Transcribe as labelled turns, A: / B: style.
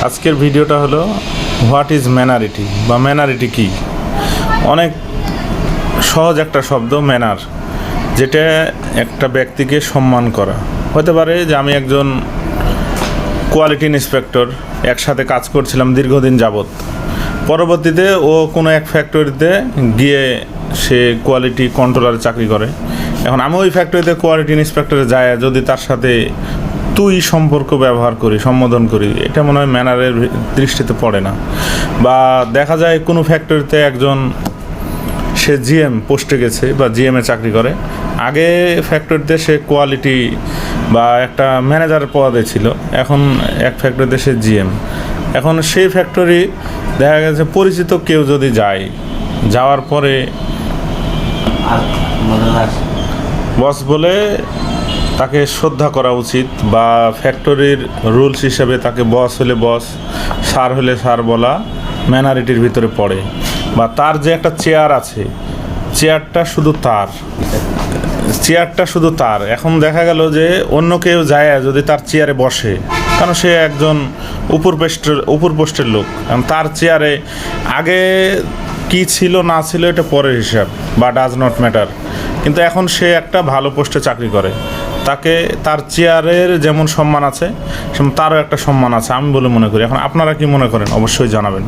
A: আজকের ভিডিওটা হলো হোয়াট ইজ ম্যানারিটি বা ম্যানারিটি কী। অনেক সহজ একটা শব্দ ম্যানার, যেটা একটা ব্যক্তিকে সম্মান করা। হতে পারে যে আমি একজন কোয়ালিটি ইন্সপেক্টর, একসাথে কাজ করছিলাম দীর্ঘদিন যাবৎ। পরবর্তীতে ও কোনো এক ফ্যাক্টরিতে গিয়ে সে কোয়ালিটি কন্ট্রোলারে চাকরি করে। এখন আমি ওই ফ্যাক্টরিতে কোয়ালিটি ইন্সপেক্টরে যাই, যদি তার সাথে তুই সম্পর্ক ব্যবহার করি, সম্বোধন করি, এটা মনে হয় ম্যানারের দৃষ্টিতে পড়ে না। বা দেখা যায় কোনো ফ্যাক্টরিতে একজন সে জিএম পোস্টে গেছে বা জিএমে চাকরি করে, আগে ফ্যাক্টরিতে সে কোয়ালিটি বা একটা ম্যানেজারের পদে ছিল, এখন এক ফ্যাক্টরিতে সে জিএম। এখন সেই ফ্যাক্টরি দেখা গেছে পরিচিত কেউ যদি যায়, যাওয়ার পরে বস বলে তাকে শ্রদ্ধা করা উচিত, বা ফ্যাক্টরির রুলস হিসেবে তাকে বস হলে বস, স্যার হলে স্যার বলা ম্যানারিটির ভিতরে পড়ে। বা তার যে একটা চেয়ার আছে, চেয়ারটা শুধু তার। এখন দেখা গেল যে অন্য কেউ যায় যদি তার চেয়ারে বসে, কারণ সে একজন উপর পোস্টের লোক, তার চেয়ারে আগে কি ছিল না ছিল এটা পরের হিসাব বা ডাজ নট ম্যাটার। কিন্তু এখন সে একটা ভালো পোস্টে চাকরি করে, তাকে তার চেয়ারের যেমন সম্মান আছে তারও একটা সম্মান আছে আমি বলে মনে করি। এখন আপনারা কি মনে করেন অবশ্যই জানাবেন।